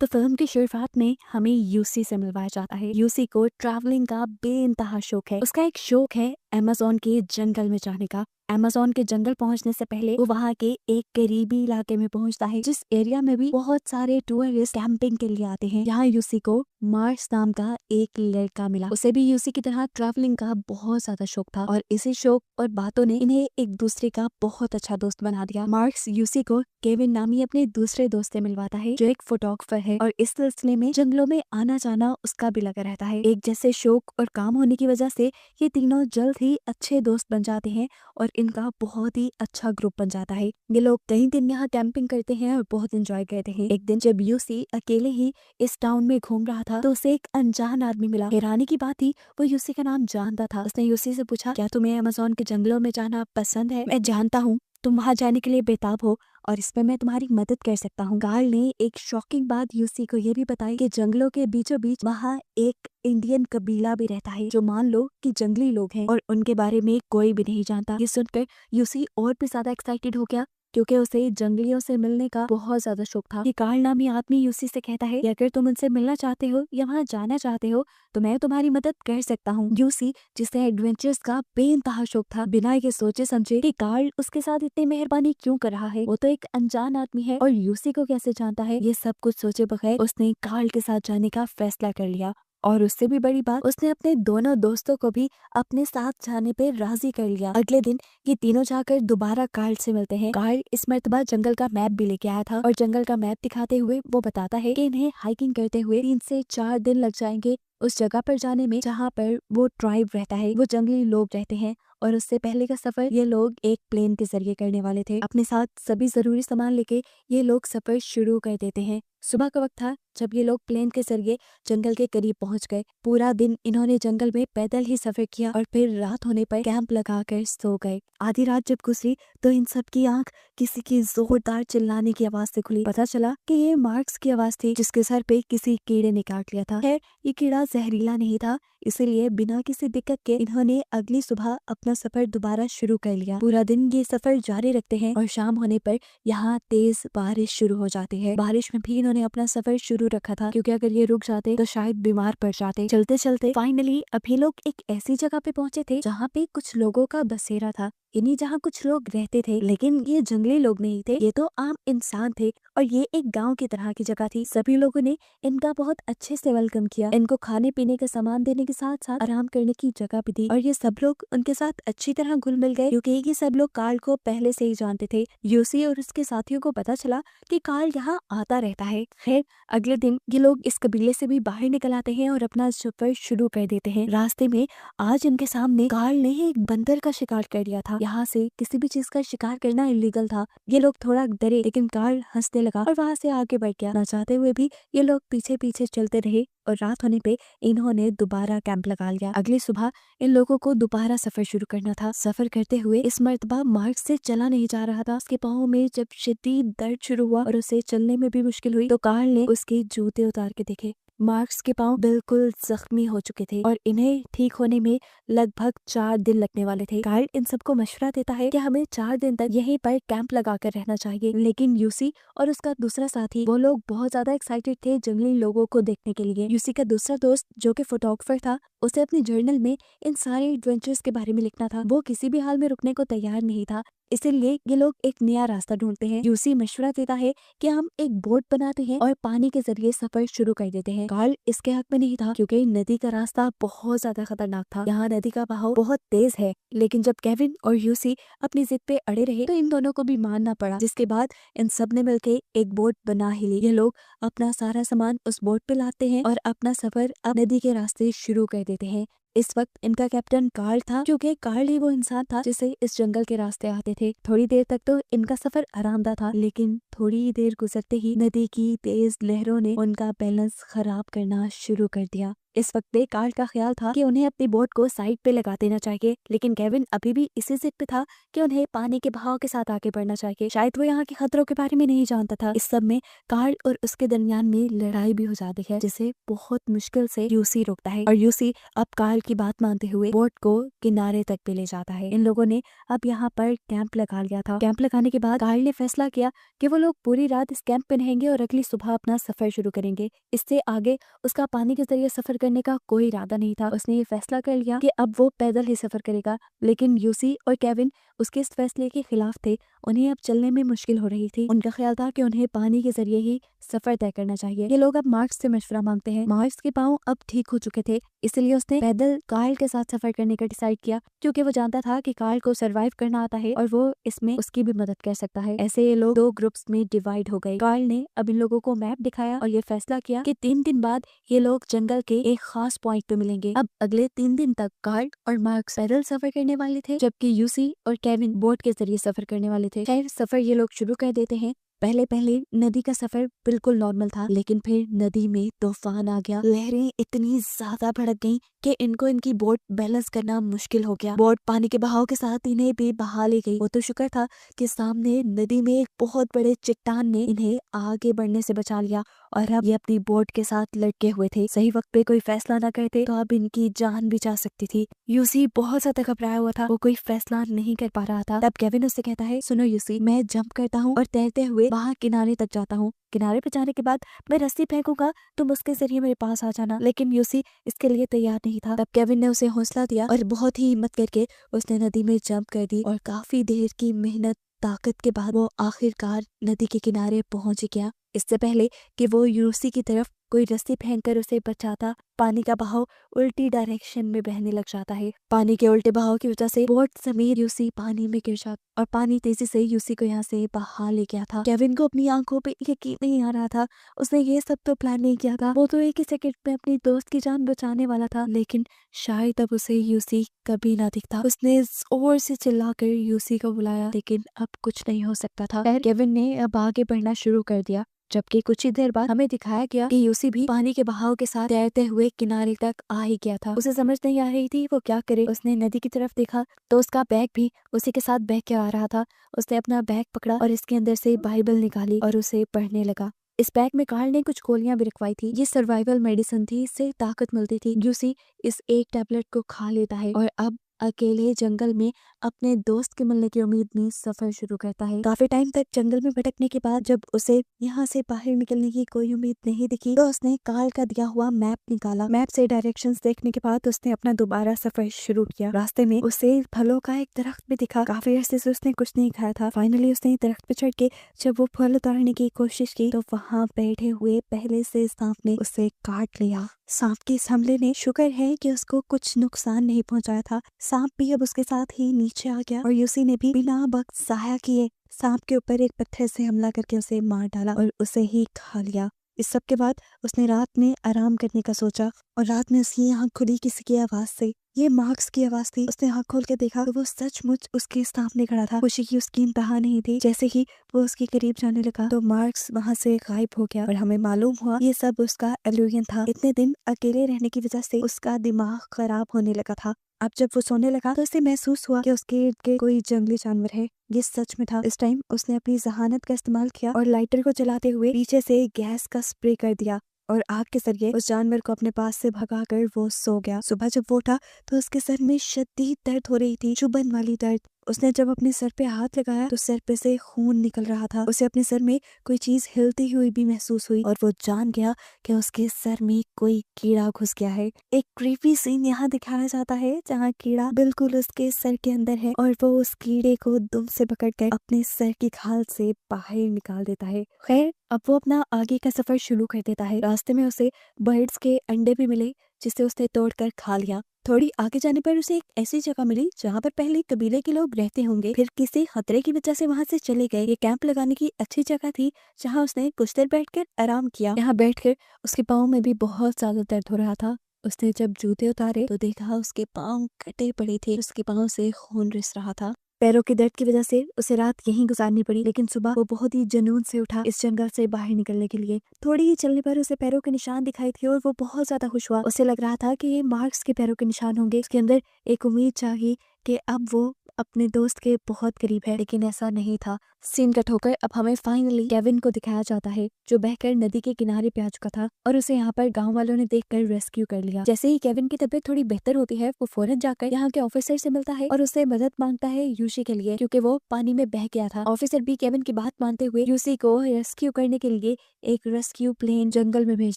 तो फिल्म की शुरुआत में हमें यूसी से मिलवाया जाता है। यूसी को ट्रैवलिंग का बेइंतहा शौक है। उसका एक शौक है अमेज़न के जंगल में जाने का। अमेज़न के जंगल पहुंचने से पहले वो वहाँ के एक करीबी इलाके में पहुंचता है, जिस एरिया में भी बहुत सारे टूरिस्ट कैंपिंग के लिए आते हैं। यहाँ यूसी को मार्क्स नाम का एक लड़का मिला। उसे भी यूसी की तरह ट्रैवलिंग का बहुत ज्यादा शौक था और इसी शौक और बातों ने इन्हें एक दूसरे का बहुत अच्छा दोस्त बना दिया। मार्क्स यूसी को केविन नामी अपने दूसरे दोस्त से मिलवाता है, जो एक फोटोग्राफर है, और इस सिलसिले में जंगलों में आना जाना उसका भी लगा रहता है। एक जैसे शौक और काम होने की वजह से ये तीनों जल्द ही अच्छे दोस्त बन जाते हैं और इनका बहुत ही अच्छा ग्रुप बन जाता है। ये लोग कई दिन यहाँ कैंपिंग करते हैं और बहुत एंजॉय करते हैं। एक दिन जब यूसी अकेले ही इस टाउन में घूम रहा था तो उसे एक अनजान आदमी मिला। हैरानी की बात थी, वो यूसी का नाम जानता था। उसने यूसी से पूछा, क्या तुम्हें अमेज़न के जंगलों में जाना पसंद है? मैं जानता हूँ तुम वहाँ जाने के लिए बेताब हो और इसमें मैं तुम्हारी मदद कर सकता हूँ। कार्ल ने एक शॉकिंग बात यूसी को ये भी बताई कि जंगलों के बीचों बीच वहाँ एक इंडियन कबीला भी रहता है, जो मान लो कि जंगली लोग हैं और उनके बारे में कोई भी नहीं जानता। ये सुनकर यूसी और भी ज्यादा एक्साइटेड हो गया, क्योंकि उसे जंगलियों से मिलने का बहुत ज्यादा शौक था। ये कार्ल नामी आदमी यूसी से कहता है कि अगर तुम उनसे मिलना चाहते हो या वहाँ जाना चाहते हो तो मैं तुम्हारी मदद कर सकता हूँ। यूसी, जिसे एडवेंचर्स का बेइंतहा शौक था, बिना ये सोचे समझे कि कार्ल उसके साथ इतनी मेहरबानी क्यों कर रहा है। वो तो एक अनजान आदमी है और यूसी को कैसे जानता है, ये सब कुछ सोचे बगैर उसने कार्ल के साथ जाने का फैसला कर लिया। और उससे भी बड़ी बात, उसने अपने दोनों दोस्तों को भी अपने साथ जाने पे राजी कर लिया। अगले दिन ये तीनों जाकर दोबारा कार्ल से मिलते हैं। कार्ल इस मर्तबा जंगल का मैप भी लेके आया था और जंगल का मैप दिखाते हुए वो बताता है कि इन्हें हाइकिंग करते हुए 3 से 4 दिन लग जाएंगे उस जगह पर जाने में जहाँ पर वो ट्राइब रहता है, वो जंगली लोग रहते हैं। और उससे पहले का सफर ये लोग एक प्लेन के जरिए करने वाले थे। अपने साथ सभी जरूरी सामान लेके ये लोग सफर शुरू कर देते हैं। सुबह का वक्त था जब ये लोग प्लेन के जरिए जंगल के करीब पहुंच गए। पूरा दिन इन्होंने जंगल में पैदल ही सफर किया और फिर रात होने पर कैंप लगाकर सो गए। आधी रात जब गुजरी तो इन सब की आंख किसी की जोरदार चिल्लाने की आवाज से खुली। पता चला कि ये मार्क्स की आवाज थी, जिसके सर पे किसी कीड़े ने काट लिया था। खैर, ये कीड़ा जहरीला नहीं था, इसीलिए बिना किसी दिक्कत के इन्होंने अगली सुबह अपना सफर दोबारा शुरू कर लिया। पूरा दिन ये सफर जारी रखते हैं और शाम होने पर यहाँ तेज बारिश शुरू हो जाती है। बारिश में भी इन्होंने अपना सफर शुरू रखा था, क्योंकि अगर ये रुक जाते तो शायद बीमार पड़ जाते। चलते चलते फाइनली अभी लोग एक ऐसी जगह पे पहुंचे थे जहाँ पे कुछ लोगों का बसेरा था। इन्हीं जहाँ कुछ लोग रहते थे, लेकिन ये जंगली लोग नहीं थे, ये तो आम इंसान थे और ये एक गांव की तरह की जगह थी। सभी लोगों ने इनका बहुत अच्छे से वेलकम किया, इनको खाने पीने का सामान देने के साथ साथ आराम करने की जगह भी दी और ये सब लोग उनके साथ अच्छी तरह घुल मिल गए, क्योंकि ये सब लोग कार्ल को पहले से ही जानते थे। यूसी और उसके साथियों को पता चला कि कार्ल यहाँ आता रहता है। खैर, अगले दिन ये लोग इस कबीले से भी बाहर निकल आते हैं और अपना सफर शुरू कर देते हैं। रास्ते में आज इनके सामने कार्ल ने एक बंदर का शिकार कर लिया था। यहाँ से किसी भी चीज का शिकार करना इलीगल था। ये लोग थोड़ा डरे, लेकिन कार्ल हंसने लगा और वहाँ से आगे बढ़ गया। ना चाहते हुए भी ये लोग पीछे पीछे चलते रहे और रात होने पे इन्होंने दोबारा कैंप लगा लिया। अगली सुबह इन लोगों को दोबारा सफर शुरू करना था। सफर करते हुए इस मर्तबा मार्क्स से चला नहीं जा रहा था। उसके पाँव में जब शदीद दर्द शुरू हुआ और उसे चलने में भी मुश्किल हुई तो कार्ल ने उसके जूते उतार के देखे। मार्क्स के पाँव बिल्कुल जख्मी हो चुके थे और इन्हें ठीक होने में लगभग 4 दिन लगने वाले थे। कार्ल इन सबको मशवरा देता है कि हमें 4 दिन तक यहीं पर कैंप लगाकर रहना चाहिए, लेकिन यूसी और उसका दूसरा साथी वो लोग बहुत ज्यादा एक्साइटेड थे जंगली लोगों को देखने के लिए। यूसी का दूसरा दोस्त जो कि फोटोग्राफर था, उसे अपने जर्नल में इन सारे एडवेंचर्स के बारे में लिखना था। वो किसी भी हाल में रुकने को तैयार नहीं था, इसीलिए ये लोग एक नया रास्ता ढूंढते हैं। यूसी मशवरा देता है कि हम एक बोट बनाते हैं और पानी के जरिए सफर शुरू कर देते हैं। कार्ल इसके हक में नहीं था, क्योंकि नदी का रास्ता बहुत ज्यादा खतरनाक था। यहाँ नदी का बहाव बहुत तेज है, लेकिन जब केविन और यूसी अपनी जिद पे अड़े रहे तो इन दोनों को भी मानना पड़ा, जिसके बाद इन सब ने मिलकर एक बोट बना ही ली। ये लोग अपना सारा सामान उस बोट पे लाते हैं और अपना सफर अब नदी के रास्ते शुरू कर देते हैं। इस वक्त इनका कैप्टन कार्ल था, क्योंकि कार्ल ही वो इंसान था जिसे इस जंगल के रास्ते आते थे। थोड़ी देर तक तो इनका सफर आरामदायक था, लेकिन थोड़ी देर गुजरते ही नदी की तेज लहरों ने उनका बैलेंस खराब करना शुरू कर दिया। इस वक्त पे कार्ल का ख्याल था कि उन्हें अपनी बोट को साइड पे लगा देना चाहिए, लेकिन केविन अभी भी इसी जिद पे था कि उन्हें पानी के बहाव के साथ आगे बढ़ना चाहिए। शायद वो यहाँ के खतरों के बारे में नहीं जानता था। इस सब में कार्ल और उसके दरमियान में लड़ाई भी हो जाती है, जिसे बहुत मुश्किल से यूसी रोकता है और यूसी अब कार्ल की बात मानते हुए बोट को किनारे तक पे ले जाता है। इन लोगों ने अब यहाँ पर कैंप लगा लिया था। कैंप लगाने के बाद कार्ल ने फैसला किया कि वो लोग पूरी रात इस कैंप पे रहेंगे और अगली सुबह अपना सफर शुरू करेंगे। इससे आगे उसका पानी के जरिए सफर करने का कोई इरादा नहीं था। उसने ये फैसला कर लिया कि अब वो पैदल ही सफर करेगा, लेकिन यूसी और केविन उसके इस फैसले के खिलाफ थे। उन्हें अब चलने में मुश्किल हो रही थी। उनका ख्याल था कि उन्हें पानी के जरिए ही सफर तय करना चाहिए। ये लोग अब मार्क्स से मशवरा मांगते हैं। मार्क्स के पाँव अब ठीक हो चुके थे, इसलिए उसने पैदल कार्ल के साथ सफर करने का डिसाइड किया, क्योंकि वो जानता था कि कार्ल को सरवाइव करना आता है और वो इसमें उसकी भी मदद कर सकता है। ऐसे ये लोग 2 ग्रुप्स में डिवाइड हो गए। कार्ल ने अब इन लोगों को मैप दिखाया और ये फैसला किया कि 3 दिन बाद ये लोग जंगल के एक खास पॉइंट पे मिलेंगे। अब अगले 3 दिन तक कार्ल और मार्क्स पैदल सफर करने वाले थे, जबकि यूसी और केविन बोट के जरिए सफर करने वाले थे। खैर, सफर ये लोग शुरू कर देते हैं। पहले पहले नदी का सफर बिल्कुल नॉर्मल था, लेकिन फिर नदी में तूफान आ गया। लहरें इतनी ज्यादा भड़क गईं कि इनको इनकी बोट बैलेंस करना मुश्किल हो गया। बोट पानी के बहाव के साथ इन्हें भी बहा ले गई। वो तो शुक्र था कि सामने नदी में एक बहुत बड़े चट्टान ने इन्हें आगे बढ़ने से बचा लिया और अब ये अपनी बोट के साथ लटके हुए थे। सही वक्त पे कोई फैसला ना करते तो अब इनकी जान भी जा सकती थी। यूसी बहुत ज्यादा घबराया हुआ था, वो कोई फैसला नहीं कर पा रहा था। तब केविन उससे कहता है, सुनो यूसी, मैं जंप करता हूँ और तैरते हुए वहाँ किनारे तक जाता हूँ। किनारे पे जाने के बाद मैं रस्सी फेंकूंगा, तुम उसके जरिए मेरे पास आ जाना। लेकिन यूसी इसके लिए तैयार नहीं था। तब केविन ने उसे हौसला दिया और बहुत ही हिम्मत करके उसने नदी में जंप कर दी और काफी देर की मेहनत ताकत के बाद वो आखिरकार नदी के किनारे पहुंच गया। इससे पहले कि वो यूसी की तरफ कोई रस्सी फेंककर उसे बचाता, पानी का बहाव उल्टी डायरेक्शन में बहने लग जाता है। पानी के उल्टे बहाव की वजह से बोट समेत यूसी पानी में गिर जाता और पानी तेजी से यूसी को यहाँ से बहा ले गया था। केविन को अपनी आंखों पे यकीन नहीं आ रहा था। उसने ये सब तो प्लान नहीं किया था। वो तो एक ही सेकंड में अपनी दोस्त की जान बचाने वाला था, लेकिन शायद अब उसे यूसी कभी ना दिखता। उसने जोर से चिल्लाकर यूसी को बुलाया, लेकिन अब कुछ नहीं हो सकता था। केविन ने अब आगे बढ़ना शुरू कर दिया, जबकि कुछ ही देर बाद हमें दिखाया गया कि यूसी भी पानी के बहाव के साथ तैरते हुए किनारे तक आ ही गया था। उसे समझ नहीं आ रही थी वो क्या करे। उसने नदी की तरफ देखा तो उसका बैग भी उसी के साथ बह के आ रहा था। उसने अपना बैग पकड़ा और इसके अंदर से बाइबल निकाली और उसे पढ़ने लगा। इस बैग में कार्ल ने कुछ गोलियां भी रखवाई थी। ये सर्वाइवल मेडिसिन थी, इससे ताकत मिलती थी। यूसी इस एक टैबलेट को खा लेता है और अब अकेले जंगल में अपने दोस्त के मिलने की उम्मीद में सफर शुरू करता है। काफी टाइम तक जंगल में भटकने के बाद जब उसे यहाँ से बाहर निकलने की कोई उम्मीद नहीं दिखी तो उसने कार्ल का दिया हुआ मैप निकाला। मैप से डायरेक्शंस देखने के बाद उसने अपना दोबारा सफर शुरू किया। रास्ते में उसे फलों का एक दरख्त भी दिखा। काफी अरसे से उसने कुछ नहीं खाया था। फाइनली उसने दरख्त पे चढ़ के जब वो फल उतारने की कोशिश की तो वहाँ बैठे हुए पहले से सांप ने उसे काट लिया। सांप के इस हमले ने, शुक्र है कि उसको कुछ नुकसान नहीं पहुंचाया था। सांप भी अब उसके साथ ही नीचे आ गया और यूसी ने भी बिना वक्त जाया किए सांप के ऊपर एक पत्थर से हमला करके उसे मार डाला और उसे ही खा लिया। इस सब के बाद उसने रात में आराम करने का सोचा और रात में उसकी आँख खुली किसी की आवाज से। ये मार्क्स की आवाज थी। उसने आँख खोल के देखा तो वो सचमुच उसके सामने खड़ा था। खुशी की उसकी इंतहा नहीं थी। जैसे ही वो उसके करीब जाने लगा तो मार्क्स वहाँ से गायब हो गया और हमें मालूम हुआ ये सब उसका इल्यूजन था। इतने दिन अकेले रहने की वजह से उसका दिमाग खराब होने लगा था। अब जब वो सोने लगा तो उसे महसूस हुआ कि उसके इर्द गिर्द कोई जंगली जानवर है। ये सच में था। इस टाइम उसने अपनी जहानत का इस्तेमाल किया और लाइटर को जलाते हुए पीछे से गैस का स्प्रे कर दिया और आग के जरिए उस जानवर को अपने पास से भगाकर वो सो गया। सुबह जब वो उठा तो उसके सर में शदीद दर्द हो रही थी, चुभन वाली दर्द। उसने जब अपने सर पे हाथ लगाया तो सर पे से खून निकल रहा था। उसे अपने सर में कोई चीज हिलती हुई भी महसूस हुई और वो जान गया कि उसके सर में कोई कीड़ा घुस गया है। एक क्रीपी सीन यहाँ दिखाया जाता है जहाँ कीड़ा बिल्कुल उसके सर के अंदर है और वो उस कीड़े को दुम से पकड़कर अपने सर की खाल से बाहर निकाल देता है। खैर, अब वो अपना आगे का सफर शुरू कर देता है। रास्ते में उसे बर्ड्स के अंडे भी मिले जिसे उसने तोड़कर खा लिया। थोड़ी आगे जाने पर उसे एक ऐसी जगह मिली जहाँ पर पहले कबीले के लोग रहते होंगे, फिर किसी खतरे की वजह से वहाँ से चले गए। ये कैंप लगाने की अच्छी जगह थी जहाँ उसने कुछ देर बैठकर आराम किया। यहाँ बैठकर उसके पाँव में भी बहुत ज्यादा दर्द हो रहा था। उसने जब जूते उतारे तो देखा उसके पाँव कटे पड़े थे, उसके पाँव से खून रिस रहा था। पैरों के दर्द की वजह से उसे रात यहीं गुजारनी पड़ी, लेकिन सुबह वो बहुत ही जुनून से उठा इस जंगल से बाहर निकलने के लिए। थोड़ी ही चलने पर उसे पैरों के निशान दिखाई थे और वो बहुत ज्यादा खुश हुआ। उसे लग रहा था कि ये मार्क्स के पैरों के निशान होंगे। उसके अंदर एक उम्मीद जागी कि अब वो अपने दोस्त के बहुत करीब है, लेकिन ऐसा नहीं था। सीन कट होकर अब हमें फाइनली केविन को दिखाया जाता है, जो बहकर नदी के किनारे पे आ चुका था और उसे यहाँ पर गांव वालों ने देखकर रेस्क्यू कर लिया। जैसे ही केविन की तबीयत थोड़ी बेहतर होती है, वो फौरन जाकर यहाँ के ऑफिसर से मिलता है और उससे मदद मांगता है यूसी के लिए, क्योंकि वो पानी में बह गया था। ऑफिसर भी केविन की बात मानते हुए यूसी को रेस्क्यू करने के लिए एक रेस्क्यू प्लेन जंगल में भेज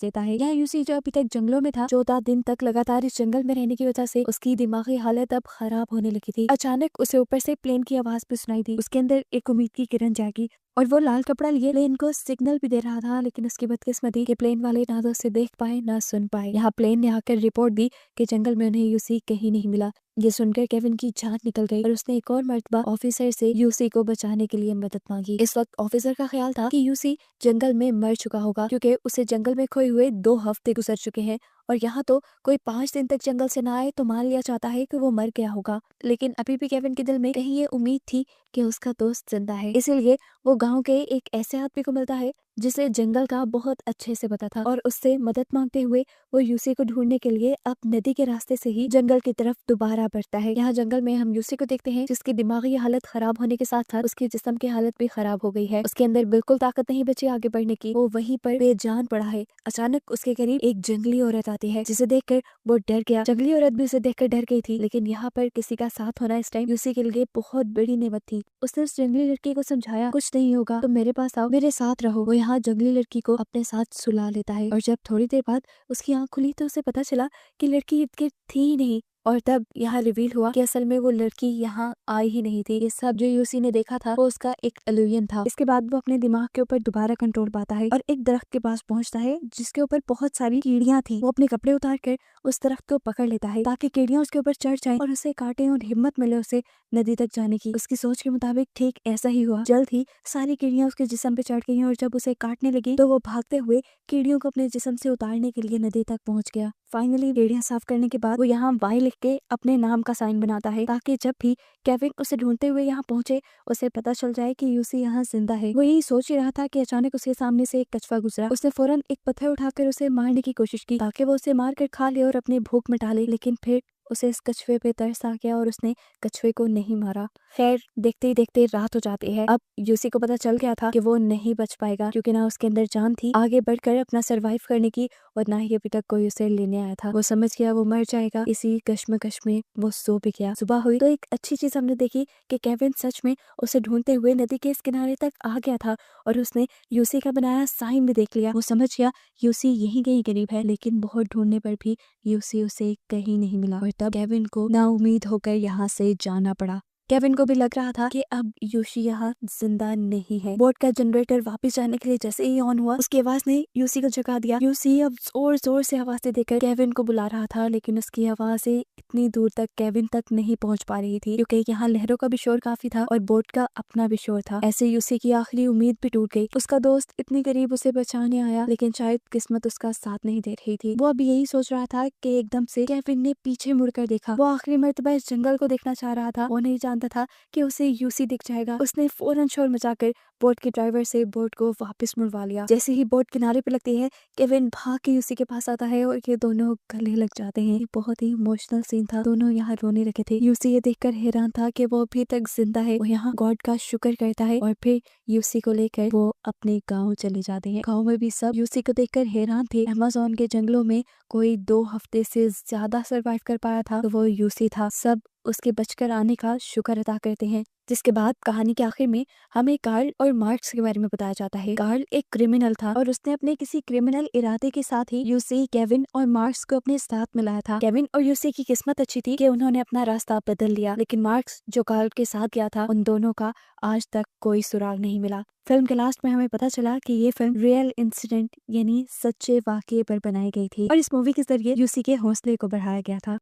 देता है। यहाँ यूसी जो अभी तक जंगलों में था, 14 दिन तक लगातार इस जंगल में रहने की वजह से उसकी दिमागी हालत अब खराब होने लगी थी। अचानक उसे ऊपर से प्लेन की आवाज भी सुनाई दी। उसके अंदर एक उम्मीद की किरण जागी और वो लाल कपड़ा लिए प्लेन को सिग्नल भी दे रहा था, लेकिन उसकी बदकिस्मती कि प्लेन वाले ना तो उसे देख पाए ना सुन पाए। यहाँ प्लेन ने आकर रिपोर्ट दी कि जंगल में उन्हें यूसी कहीं नहीं मिला। ये सुनकर केविन की जान निकल गई और उसने एक और मर्तबा ऑफिसर से यूसी को बचाने के लिए मदद मांगी। इस वक्त ऑफिसर का ख्याल था कि यूसी जंगल में मर चुका होगा, क्योंकि उसे जंगल में खोए हुए 2 हफ्ते गुजर चुके हैं और यहाँ तो कोई 5 दिन तक जंगल से ना आए तो मान लिया जाता है कि वो मर गया होगा। लेकिन अभी भी केविन के दिल में कहीं ये उम्मीद थी कि उसका दोस्त जिंदा है। इसीलिए वो गांव के एक ऐसे आदमी को मिलता है जिसे जंगल का बहुत अच्छे से पता था और उससे मदद मांगते हुए वो यूसी को ढूंढने के लिए अब नदी के रास्ते से ही जंगल की तरफ दोबारा बढ़ता है। यहाँ जंगल में हम यूसी को देखते हैं, जिसकी दिमागी हालत खराब होने के साथ साथ उसके जिस्म की हालत भी खराब हो गई है। उसके अंदर बिल्कुल ताकत नहीं बची आगे बढ़ने की। वो वहीं पर बेजान पड़ा है। अचानक उसके करीब एक जंगली औरत आती है, जिसे देखकर वो डर गया। जंगली औरत भी उसे देखकर डर गई थी, लेकिन यहाँ पर किसी का साथ होना इस टाइम यूसी के लिए बहुत बड़ी नेमत थी। उसने उस जंगली लड़की को समझाया, कुछ नहीं होगा, तुम मेरे पास आओ, मेरे साथ रहो। वो यहाँ जंगली लड़की को अपने साथ सुला लेता है और जब थोड़ी देर बाद उसकी आंख खुली तो उसे पता चला कि लड़की इर्द गिर्द थी ही नहीं। और तब यहाँ रिवील हुआ कि असल में वो लड़की यहाँ आई ही नहीं थी। ये सब जो यूसी ने देखा था वो उसका एक इल्यूजन था। इसके बाद वो अपने दिमाग के ऊपर दोबारा कंट्रोल पाता है और एक दरख्त के पास पहुंचता है, जिसके ऊपर बहुत सारी कीड़ियां थी। वो अपने कपड़े उतार कर उस दरख्त को पकड़ लेता है ताकि कीड़ियां उसके ऊपर चढ़ जाएं और उसे काटें और हिम्मत मिले उसे नदी तक जाने की। उसकी सोच के मुताबिक ठीक ऐसा ही हुआ। जल्द ही सारी कीड़ियां उसके जिस्म पे चढ़ गई और जब उसे काटने लगी तो वो भागते हुए कीड़ियों को अपने जिस्म से उतारने के लिए नदी तक पहुंच गया। फाइनली कीड़ियां साफ करने के बाद वो यहाँ वाई लिख के अपने नाम का साइन बनाता है, ताकि जब भी केविन उसे ढूंढते हुए यहाँ पहुंचे उसे पता चल जाए कि यूसी यहाँ जिंदा है। वो यही सोच ही रहा था कि अचानक उसके सामने से एक कछुआ गुजरा। उसने फौरन एक पत्थर उठाकर उसे मारने की कोशिश की ताकि वो उसे मार कर खा ले और अपनी भूख मिटा ले, लेकिन फिर उसे इस कछुए पे तरस आ गया और उसने कछुए को नहीं मारा। खैर, देखते ही देखते रात हो जाती है। अब यूसी को पता चल गया था कि वो नहीं बच पाएगा, क्योंकि ना उसके अंदर जान थी आगे बढ़कर अपना सरवाइव करने की और ना ही अभी तक कोई उसे लेने आया था। वो समझ गया वो मर जाएगा। इसी कश्मकश में वो सो भी गया। सुबह हुई तो एक अच्छी चीज हमने देखी कि केविन सच में उसे ढूंढते हुए नदी के इस किनारे तक आ गया था और उसने यूसी का बनाया साइन भी देख लिया। वो समझ गया यूसी यहीं कहीं करीब है, लेकिन बहुत ढूंढने पर भी यूसी उसे कहीं नहीं मिला और तब केविन को नाउम्मीद होकर यहाँ से जाना पड़ा। केविन को भी लग रहा था कि अब यूसी यहाँ जिंदा नहीं है। बोट का जनरेटर वापस जाने के लिए जैसे ही ऑन हुआ, उसकी आवाज ने यूसी को जगा दिया। यूसी अब जोर जोर से आवाजें देकर केविन को बुला रहा था, लेकिन उसकी आवाजें इतनी दूर तक केविन तक नहीं पहुंच पा रही थी, क्योंकि यहाँ लहरों का भी शोर काफी था और बोट का अपना भी शोर था। ऐसे यूसी की आखिरी उम्मीद भी टूट गई। उसका दोस्त इतनी करीब उसे बचाने आया, लेकिन शायद किस्मत उसका साथ नहीं दे रही थी। वो अब यही सोच रहा था कि एकदम से केविन ने पीछे मुड़कर देखा। वो आखिरी मर्तबा इस जंगल को देखना चाह रहा था। वो नहीं जानता था कि उसे यूसी दिख जाएगा। उसने फौरन शोर मचाकर बोट के ड्राइवर से बोट को वापस मुड़वा लिया। जैसे ही बोट किनारे पे लगती है, केविन भाग के यूसी के पास आता है और ये दोनों गले लग जाते हैं। ये बहुत ही इमोशनल सीन था। दोनों यहाँ रोने लगे थे। यूसी ये देखकर हैरान था कि वो अभी तक जिंदा है। वो यहाँ गॉड का शुक्र करता है और फिर यूसी को लेकर वो अपने गाँव चले जाते हैं। गाँव में भी सब यूसी को देखकर हैरान थे। अमेज़न के जंगलों में कोई 2 हफ्ते से ज्यादा सर्वाइव कर पाया था तो वो यूसी था। सब उसके बचकर आने का शुक्र अदा करते हैं। जिसके बाद कहानी के आखिर में हमें कार्ल और मार्क्स के बारे में बताया जाता है। कार्ल एक क्रिमिनल था और उसने अपने किसी क्रिमिनल इरादे के साथ ही यूसी, केविन और मार्क्स को अपने साथ मिलाया था। केविन और यूसी की किस्मत अच्छी थी कि उन्होंने अपना रास्ता बदल लिया, लेकिन मार्क्स जो कार्ल के साथ गया था, उन दोनों का आज तक कोई सुराग नहीं मिला। फिल्म के लास्ट में हमें पता चला कि ये फिल्म रियल इंसिडेंट यानी सच्चे वाकये पर बनाई गई थी और इस मूवी के जरिए यूसी के हौसले को बढ़ाया गया था।